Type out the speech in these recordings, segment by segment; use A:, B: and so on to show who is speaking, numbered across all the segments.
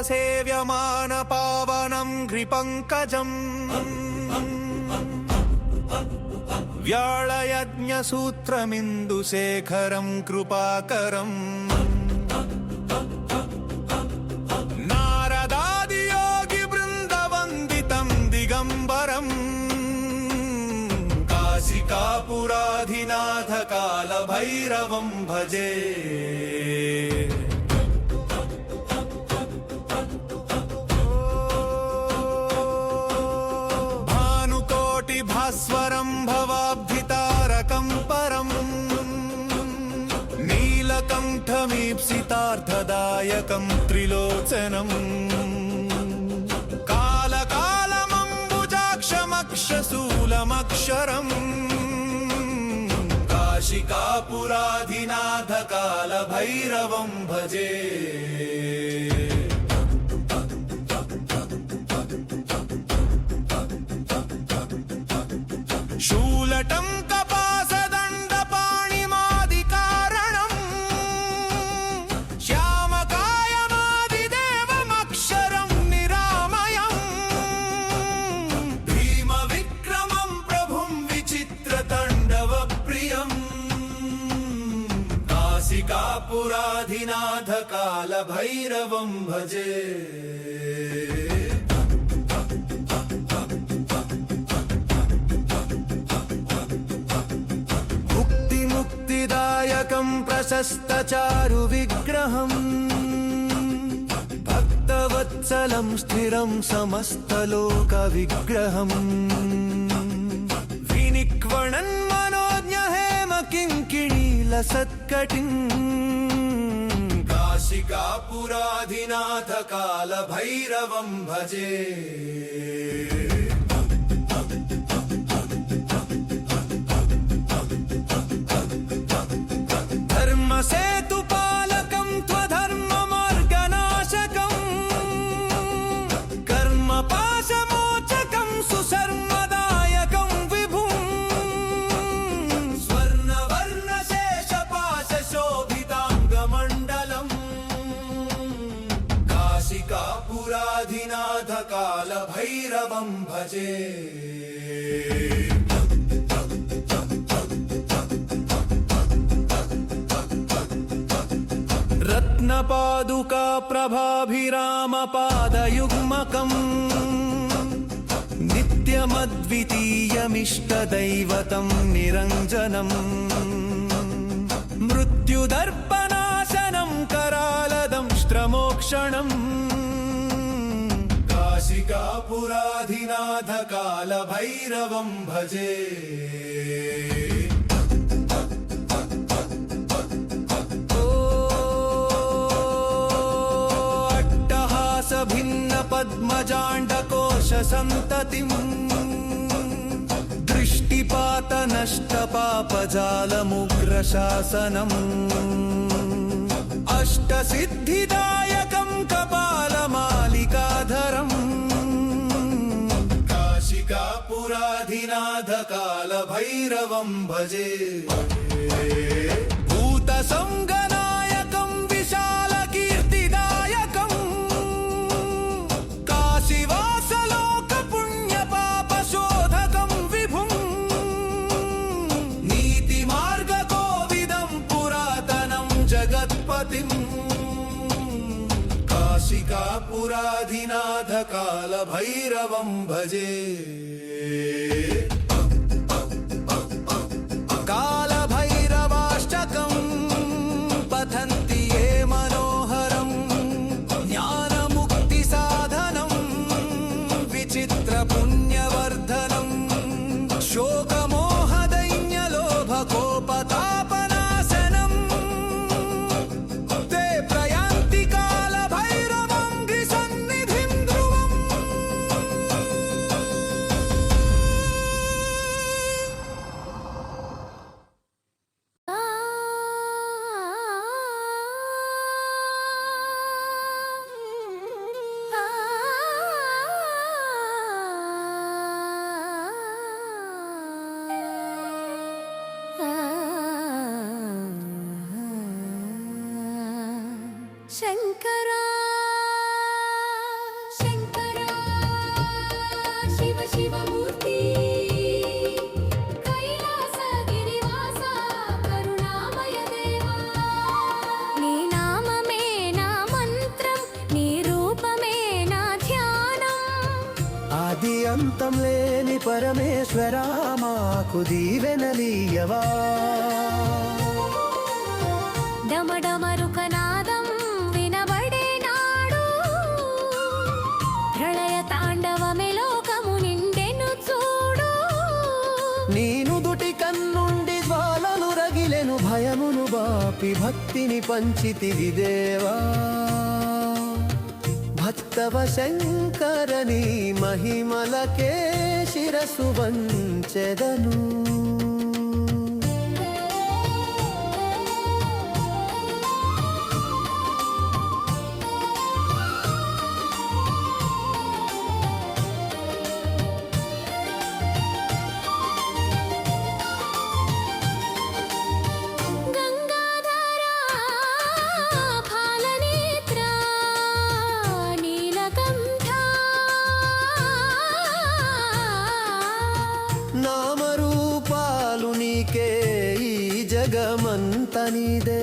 A: సేవ్యమాన పావనం గ్రిపంకజం వ్యాళయజ్ఞసూత్రమిందుశేఖరం కృపాకరం నారదాదియోగి బృందవందితం దిగంబరం కాశికాపురాధినాథ కాలభైరవం భజే భాస్వరం భవాబ్ధితారకం పరం నీలకంఠమీప్సితార్థదాయకం త్రిలోచనం కాలకాలమంబుజాక్షమక్షశూలమక్షరం కాశికాపురాధినాథ కాలభైరవం భజే శూలటం కపాసదండపాణిమాదికారణం శ్యామకాయమాదిదేవమక్షరం నిరామయం భీమ విక్రమం ప్రభుం విచిత్రతాండవ ప్రియం కాశికాపురాధినాథ కాలభైరవం భజే ముక్తిదాయకం ప్రశస్తచారు విగ్రహం భక్తవత్సలం స్థిరం సమస్తలోక విగ్రహం వినిక్వణన్ మనోజ్ఞ హేమ కింకిణీల సత్కటిం కాశికాపురాధినాథ కాలభైరవం భజే సేతుపాలకం త్వధర్మమార్గనాశకం కర్మపాశమోచకం సుశర్మదాయకం విభుం స్వర్ణవర్ణశేషపాశోభితాంగమండలం కాశికాపురాధినాథ కాలభైరవం భజే రత్నపాదుకా ప్రభాభిరామపాదయుగ్మకం నిత్యమద్వితీయమిష్టదైవతం నిరంజనం మృత్యుదర్పనాశనం కరాలదంష్ట్రమోక్షణం కాశికాపురాధినాథ కాలభైరవం భజే భిన్న పద్మజాండకోశ సంతతిం దృష్టిపాత నష్ట పాపజాలముగ్రశాసనం అష్టసిద్ధిదాయకం కపాలమాలికాధరం కాశికాపురాధినాథ కాలభైరవం భజే భూత సంగనాయకం విశాల కీర్తిదాయకం కాశీవాసలోక పుణ్య పాపశోధకం విభుం నీతి మార్గ కోవిదం పురాతనం జగత్పతిం కాశికాపురాధినాథ కాలభైరవం భజే కాలభైరవాష్టకం పఠంతి ఏ మనోహరం జ్ఞానముక్తి సాధనం విచిత్ర పుణ్యవర్ధనం శోకమోహదైన్యలోభకోపతాపనాశనం తే ప్రయాంతి కాలభైరవం గ్రిసన్నిధిం ధ్రువం.
B: శంకరా శంకరా శివ శివమూర్తి కైలాసగిరివాస కరుణామయ దేవా నీ నామమే నా మంత్రం నీ రూపమే నా ధ్యానం
A: ఆది అంతం లేని పరమేశ్వరా మాకు దీవెనలీయవా
B: డమడమరుకనాదం వినబడే నాడు ప్రళయ తాండవమే లోకము నిండెను చూడు
A: నీ నుదుటి కన్నుండి జ్వాలలు రగిలెను భయమును బాపి భక్తిని పంచితివి దేవా భక్తవ శంకరని మహిమలకే శిరసు వంచెదను నామరూపాలు నీకే ఈ జగమంత నీదే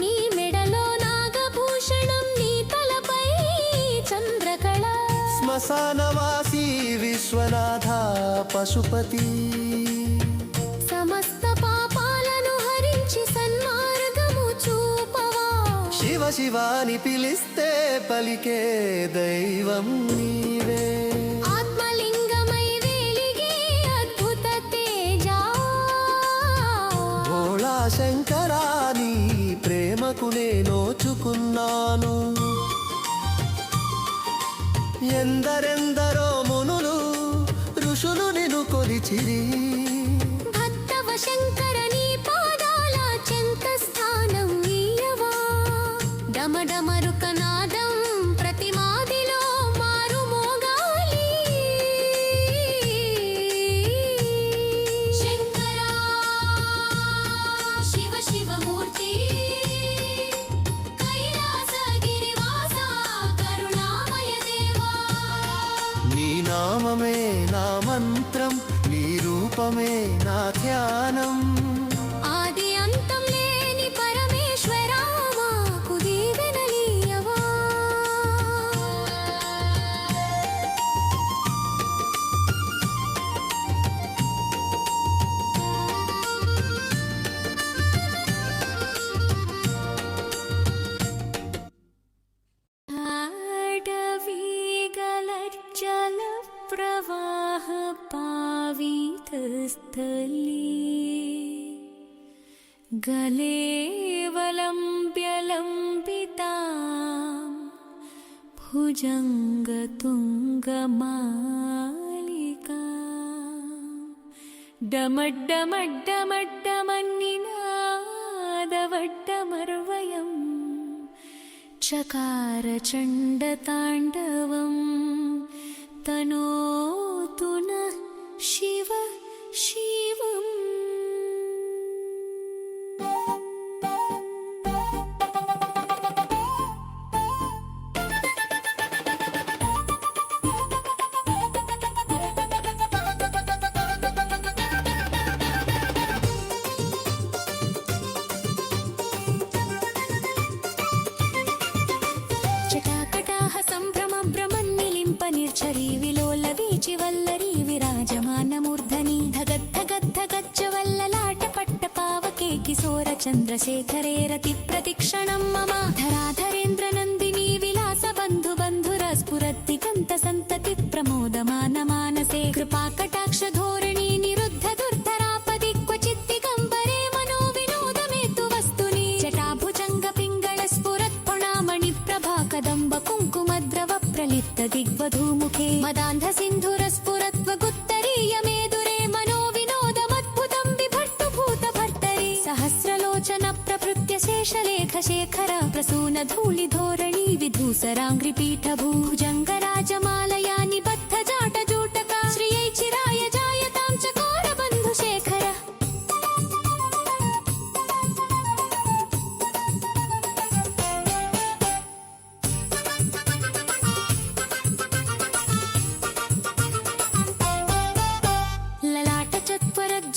B: నీ మెడలో నాగభూషణం నీ తలపై చంద్రకళ
A: శ్మశానవాసి విశ్వనాథ పశుపతి
B: సమస్త పాపాలను హరించి సన్మార్గము చూపవా
A: శివ శివాని పిలిస్తే పలికే దైవం నీవే
B: ఆత్మలింగమై వెలిగే అద్భుత తేజా
A: భోళా శంకరా నీ ప్రేమకు నే నోచుకున్నాను ఎందరెందరో మునులు ఋషులు నిన్ను కొలిచిరి
B: భక్తవ శంకర నీ పాదాల చెంత స్థానం ఇయ్యవా డమడమరుకనాదం ప్రతి మాదిలో మారు మోగాలి శంకరా శివ శివమూర్తి కైలాసగిరివాస కరుణామయ దేవా
A: నీ నామమే నా మంత్రం నీ రూపమే నా ధ్యానం
B: ఆది అంతం లేని పరమేశ్వరా మాకు దీవెనలీయవా ఆడవిగలజ్జల ప్రవాహ పావితస్థలీ గలేవలంబ్యలంబితాం భుజంగతుంగమాలికా డమడ్డమడ్డమడ్డమన్నినాదవడ్డమర్వయం చకార చండతాండవం తనోతు నః శివ శివం జటాకటాహ సంభ్రమ భ్రమన్నిలింప నిర్ఝరీ విలోల వీచి వల్లరీ విరాజమానమూర్ధని ధగద్ధగద్ధగచ్చ వల్లలాట పట్ట పావకే కిశోర చంద్రశేఖరే రతి ప్రతిక్షణం మమ ధరాధరేంద్ర నందిని విలాస బంధు బంధుర స్ఫురద్దిగంత సంతతి ప్రమోదమాన మానసే కృపాకటాక్ష ధోరణి నిరుద్ధ దుర్ధరాపది క్వచిత్ దిగంబరే మనో వినోదమేతు వస్తుని జటాభుజంగ పింగళ స్ఫురత్ పుణామణి ప్రభా కదంబ కుంకుమద్రవ ప్రలిప్త దిగ్వధూముఖే మదాంధ సింధుర స్ఫురత్వ గుత్తరీయ మేదురే మనో వినోదమద్భుతం విభట్టు భూత భర్తరి సహస్రలోచన ప్రపృత్య శేషలేఖ శేఖర ప్రసూన ధూళి ధోరణి విధూసరాంగ్రి పీఠ భూజంగరాజమాలయా నిబద్ధ జాట జూటక శ్రియై చిరాయ జాయతాం చకోర బంధు శేఖర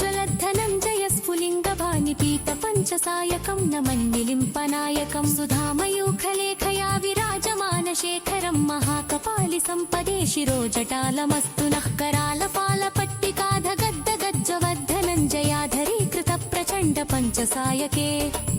B: ప్రజ్వలద్ధనంజయ స్ఫులింగవాణి పీత పంచసాయకం నమన్నిలింపనాయకం సుధామయూఖలేఖయా విరాజమాన శేఖరం మహాకపాలి సంపదే శిరోజటాలమస్తు నః कराल पाल पट्टिकाध गद्द गज्जवर्धनञ्जयाधरी कृत प्रचण्ड पञ्चसायके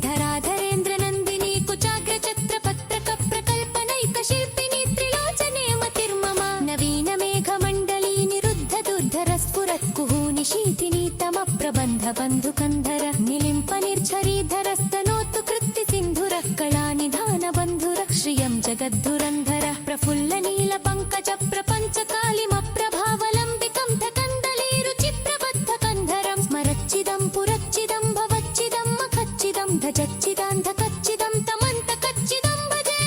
B: धराधरेन्द्र नन्दिनी कुचाग्र छत्रपत्रक प्रकल्पनैक शिल्पिनी त्रिलोचने मतिर्मम नवीन मेघमण्डली निरुद्ध दुर्धर स्फुरत् कुहूनि शीतिनी तम प्रबन्ध बन्धुकन्धर निलिम्प निर्झरीधरस्तनोतु कृत्ति सिन्धुरः कलानिधान बन्धुरः श्रियं जगद्धुरन्धर प्रफुल्ल नील पङ्कज प्रपञ्च कालिमप्रभावलम्बितं धकन्दलीरुचि प्रबद्ध कन्धरं स्मरच्चिदं पुरच्चिदं भवच्चिदं मखच्चिदं धजच्चिदान्धकच्चिदं तमन्तकच्चिदं भजे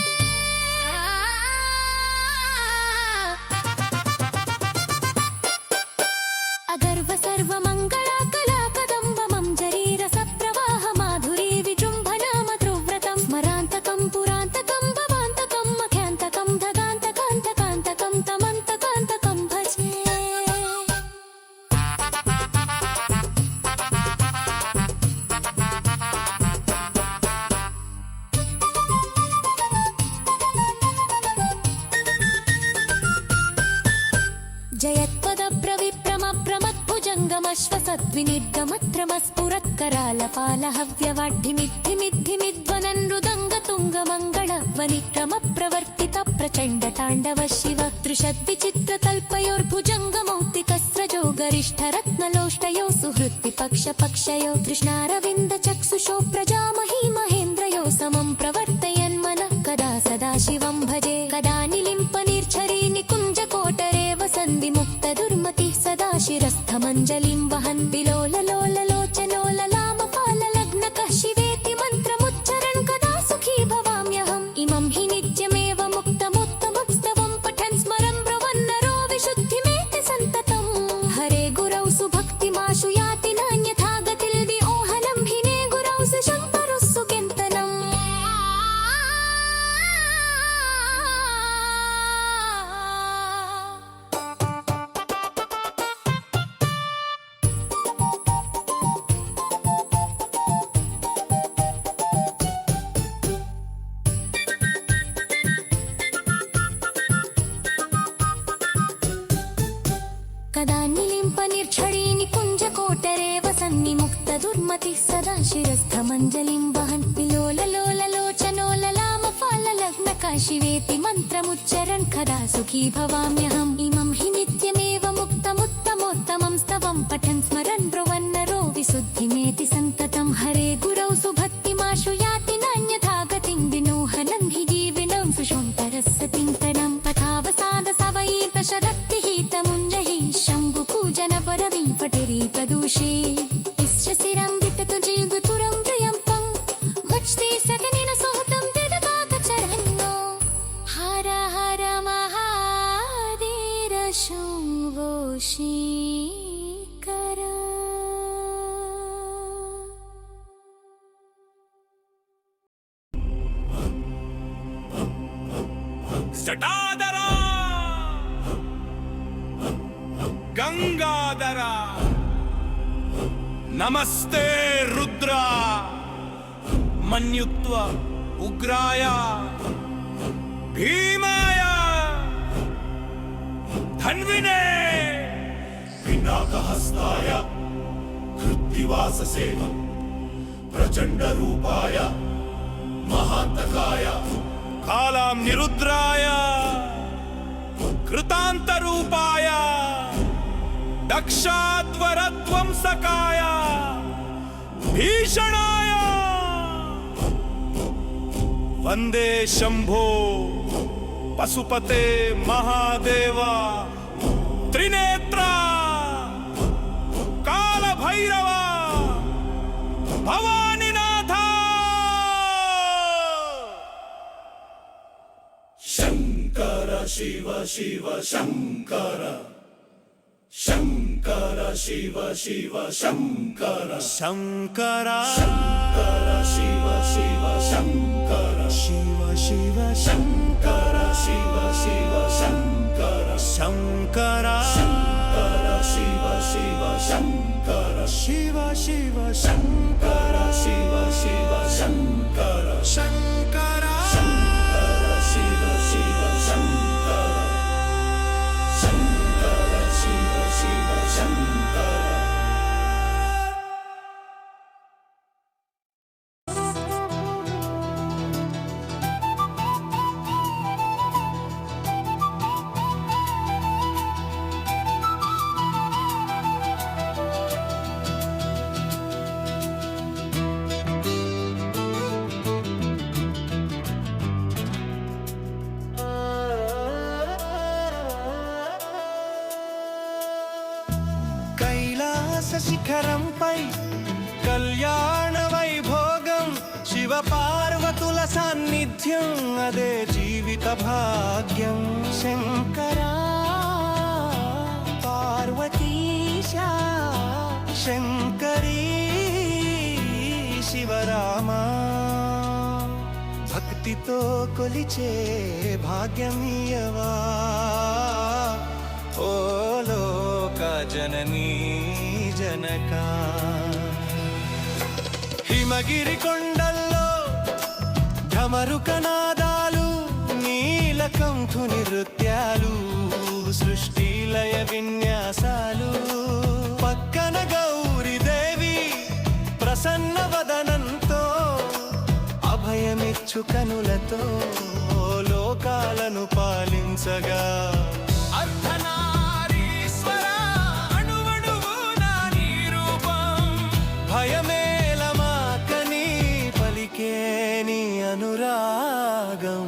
B: अगर्व सर्वमङ्गला कला कदम्बमं जरीरस प्रवाह माधुरी विजृम्भना मधुव्रतं स्मरान्तकं पुरान्तकं भवान्तकं मख्यान्तकं धगान्तकान्तकान्तकं तमन्तकान्तकं भजे जयत्पदप्रविप्रमप्रमत्भुजङ्गमश्वसद्विनिर्गमत्रमस्फुरत्करालपालहव्यवाढ्ढिमिद्धिमिद्धिमिध्वनन् मृदङ्गतुङ्गमङ्गल वनिक्रमप्रवर्तित प्रचण्ड ताण्डवशिव दृशद्विचित्रतल्पयोर्भुजङ्गमौक्तिकस्रजो गरिष्ठरत्नलोष्टयो सुहृद्विपक्षपक्षयो कृष्णारविन्द चक्षुषो प्रजामही महेन्द्रयो समं प्रवर्तयन्मनः कदा सदा शिवं भजे कदा निलिम्प निर्झरी निकुञ्जकोटरे वसन् विमुक्त दुर्मतिः सदा शिरस्थमञ्जलिं वहन् विलोललोललोचनोललामफाललग्नकः शिवेति मन्त्रमुच्चरन् कदा सुखी भवाम्यहम् इमं हि नित्यमेव मुक्तमुत्तमस्तवं पठन् स्मरन् ब्रुवन्नरो विशुद्धिमेति सन्ततं हरे गुरौ सुभक्तिमाशु याति नान्यथा गतिर्विओहनं हि ने गुरौ सुशङ्करुः सुकेन्तनम् कदा निलिम्प निर्झरी निकुञ्जकोटरे वसन्निमुक्त दुर्मतिः सदा शिरस्थमञ्जलिं वहन् विलोललोललोचनोललामफाललग्नका शिवेति मन्त्रमुच्चरन् कदा सुखी भवाम्यहम् इमं हि नित्यमेव मुक्तमुत्तमोत्तमं स्तवं पठन् स्मरन् ब्रुवन्नरो विशुद्धिमेति सन्ततं हरे गुरौ सुभक्तिमाशु याति नान्यथा गतिं विनोहनं हि जीविनं सुषोन्तरस्य तिङ्कणं पथावसाद सवयीत शरत्तिहितमुञ्जहि शम्भुपूजन परवीं पटिरी प्रदूषे इष्टशिरं विततु जीवतुरं प्रियम्पं मच्ते सगनिन सोहतं दिदपाकचरन्नो हर हर महादेव शम्भो शङ्कर
A: జటాధర గంగాధర నమస్తే రుద్ర మన్యుత్వ ఉగ్రాయ భీమాయ ధన్వినే
C: पिनाकहस्ताय कृत्तिवाससेन प्रचण्डरूपाय महान्तकाय
A: కాలాం నిరుద్రాయ కృతాంతరూపాయ దక్షాధ్వరధ్వంసకాయ భీషణాయ వందే శంభో పశుపతే మహాదేవ త్రినేత్ర కాలభైరవ భవానినాథ
C: शङ्कर शिव शिव शङ्कर शङ्कर शिव शिव शङ्कर
A: శంకర
C: शङ्कर शिव शिव शङ्कर
A: శివ శివ
C: शङ्कर शिव शिव शङ्कर
A: శంకర
C: शङ्कर శివ శివ శంకర
A: శివ శివ
C: శంకర శివ శివ శంకర
A: శంకర
C: శంకర శివ శివ శంకర శంకర శివ శివ శంకర
A: కైలాస శిఖరంపై కళ్యాణ వైభోగం శివ పార్వతుల సాన్నిధ్యం అదే జీవిత భాగ్యం శంకరా పార్వతీశ శంకరీ శివరామా భక్తితో కొలిచే భాగ్యమీయవా ఓ లోక జననీ జనకా హిమగిరి కొండల్లో ఢమరుకనాదాలు నీలకంఠుని నృత్యాలు సృష్టి లయ విన్యాసాలు పక్కన గౌరీదేవి ప్రసన్న వదనంతో అభయమిచ్చు కనులతో లోకాలను పాలించగా అర్ధనారీశ్వర అణువణువునా నీ రూపం భయమేలమాకని పలికే నీ అనురాగం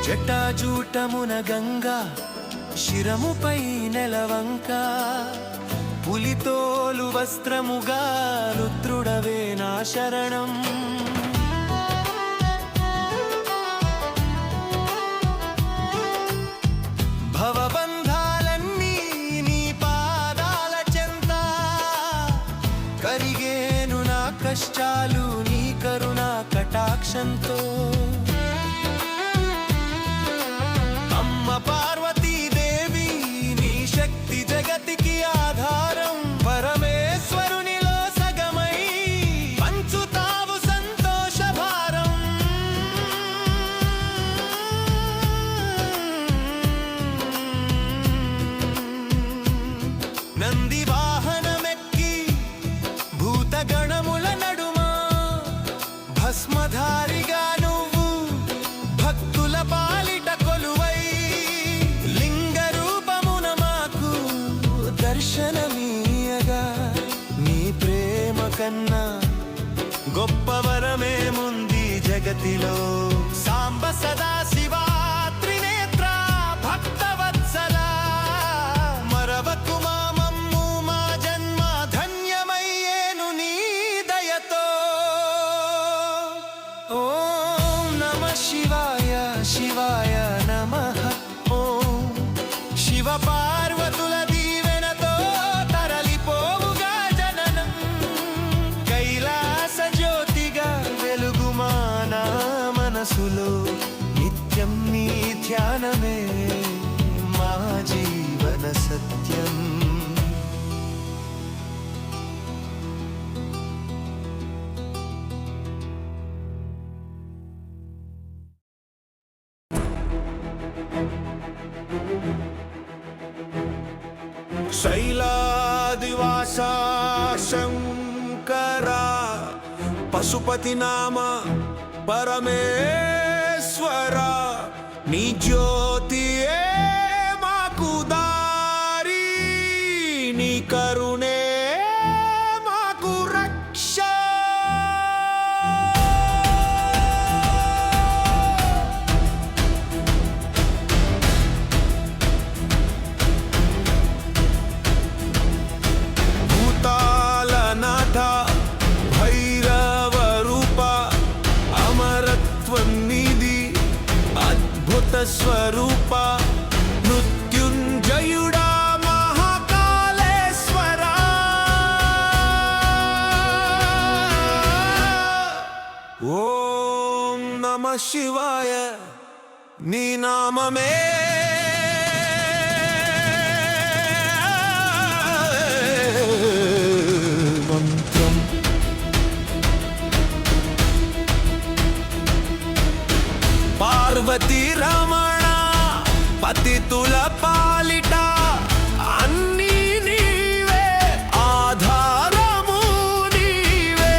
A: జటాజూటమున గంగా శిరముపై నెలవంక పులితోలు వస్త్రముగా రుద్రుడవే నా శరణం భవబంధాలన్నీ నీ పాదాల చెంత కరిగేను నా కష్టాలు నీ కరుణా కటాక్షంతో పార్వతీదేవి నీ శక్తి జగతికి ఆధారం పరమేశ్వరునిలో సగమై పంచుతావు సంతోష భారం నంది వాహనమెక్కి భూతగణముల నడుమ భస్మధారిగా నువ్వు భక్తుల పాలిట కొలువై దర్శనమీయగా నీ ప్రేమ కన్నా గొప్ప వరమేముంది జగతిలో సాంబ సదా శివా త్రినేత్ర భక్తవత్సల మరవకు మా మమ్ము మా జన్మ ధన్యమయ్యేను నీ దయతో ఓం నమః శివాయ శివాయ నమః ఓం శివ పార్వతుల మనసులో నిత్యం నీ ధ్యానమే మా జీవన సత్యం శైలాదివాసా శంకరా పశుపతి నామ పరమేశ్వర నీ జ్యోతియే మాకు దారి నీ కరుణే మాకు రక్ష భూతాలనాథ భైరవ స్వరూప మృత్యుంజయుడా మహాకాళేశ్వర ఓం నమః శివాయ నీ నామమే మంత్రం పార్వతీ రమణ పతితుల పాలిట అన్నీ నీవే ఆధారము నీవే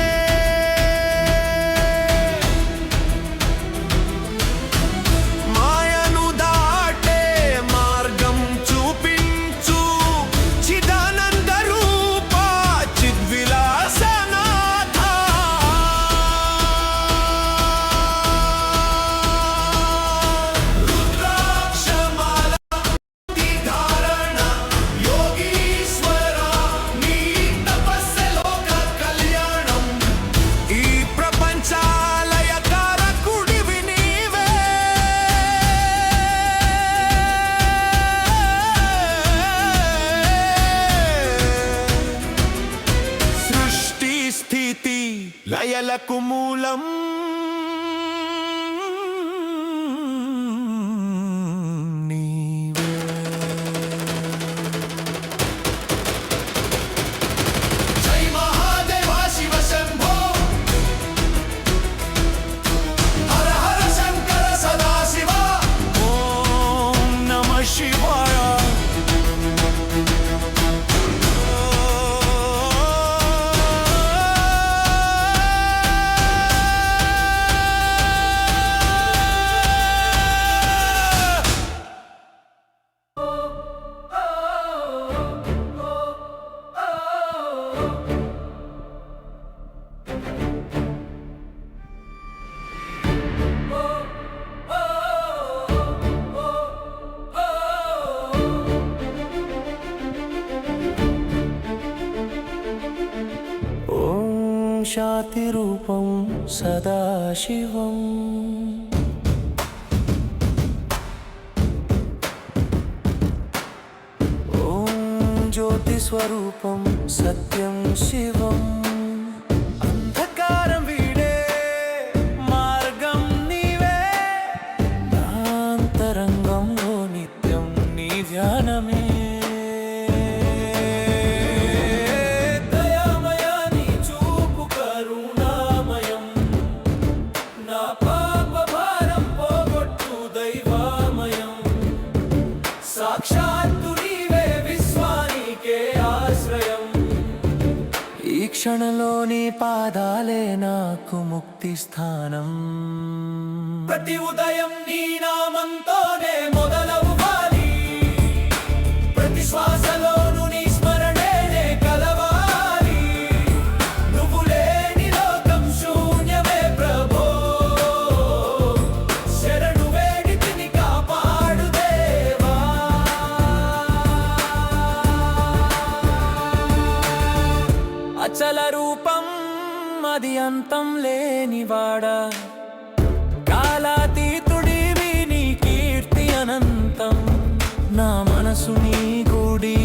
A: మాయను దాటే మార్గం చూపించు చిదానంద రూప చిద్విలాసనాథ రుద్రాక్షమాల ధారణ యోగీశ్వర నీ తపస్సు లోక కళ్యాణం ఈ ప్రపంచాలయ కారకుడివి నీవే సృష్టి స్థితి లయలకు మూలం నీవే జై మహాదేవ శివ శంభో హర హర శంకర సదాశివ ఓం నమః శివాయ
D: ఓం శాంతిరూపం సదాశివం ఓం జ్యోతిస్వరూపం సత్యం శివం అంధకారం వీడే మార్గం నీవే నాంతరంగంలో నిత్యం నీ ధ్యానమే దయామయాని చూపు కరుణామయం నా పాప భారం పోగొట్టు దైవామయం సాక్షాత్తు నీవే విశ్వానికే ఆశ్రయం ఈ క్షణంలోని పాదాలే నాకు ముక్తి స్థానం ప్రతి ఉదయం నీ నామంతోనే మొదలవ్వాలి ప్రతి శ్వాసలోను నీ స్మరణేనే కలవాలి నువ్వు లేని లోకం శూన్యమే ప్రభో శరణు వేడి తిని కాపాడు దేవా అచల రూపం అది అంతం లేనివాడా కాలాతీతుడివి నీ కీర్తి అనంతం నా మనసు నీ గుడి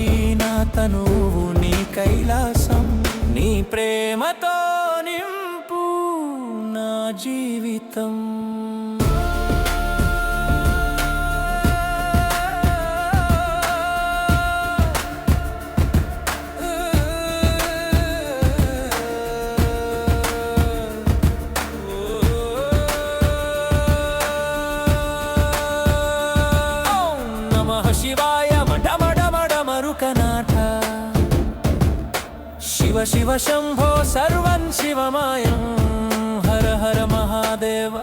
D: నా తనువు నీ కైలాసం నీ ప్రేమతో నింపు నా జీవితం శివ శివ శంభో సర్వం శివమయం హర హర మహాదేవ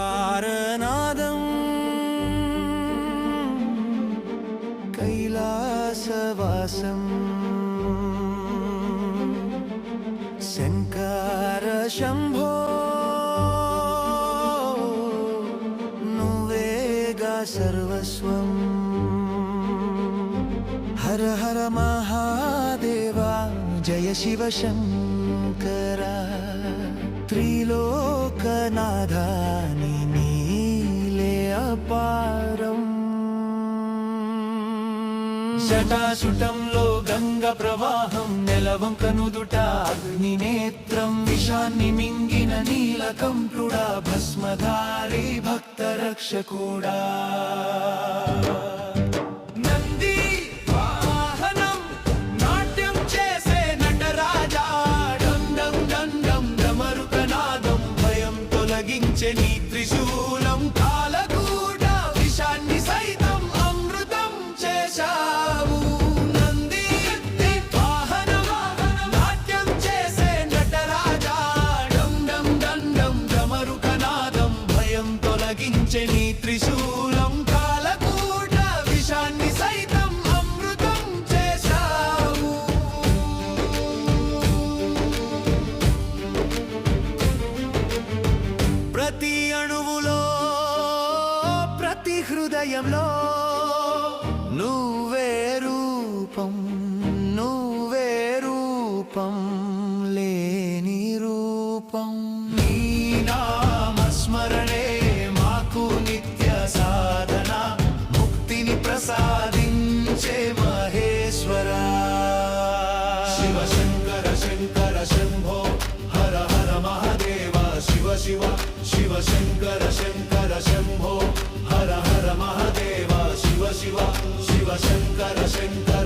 A: ఓంకారనాదం కైలాసవాసం శంకర శంభో నువ్వేగా సర్వస్వం హర హర మహాదేవా జయ శివ శంకర త్రిలోకనాథాని నీలే అపారం జటాసుటంలో గంగ ప్రవాహం నెలవంక నుదుట అగ్ని నేత్రం విషాన్ని మింగిన నీలకంఠుడా భస్మధారి భక్త రక్షకుడా నంది వాహనం నాట్యం చేసే నటరాజా డండం డండం డమరుకనాదం భయం తొలగించే నీ త్రిశూలం కాలగూడ విషాన్ని సైతం అమృతం చేశావు నంది వాహనం నాట్యం చేసే నటరాజా డండం డండం డమరుకనాదం భయం తొలగించే నీ త్రిశూలం కాలగూడ విషాన్ని సైతం అమృతం చేశావు ప్రతి అణువులో ప్రతి హృదయంలో నువ్వే రూపం నువ్వే రూపం లేని రూపం నీ నామస్మరణే మాకు నిత్య సాధన ముక్తిని ప్రసాదించే మహేశ్వరా శివ శంకర శంకర శంభో హర హర మహాదేవ శివ శివ శివ శంకర శంకర శంభో హర హర మహాదేవ శివ శివ శివ శంకర శంకర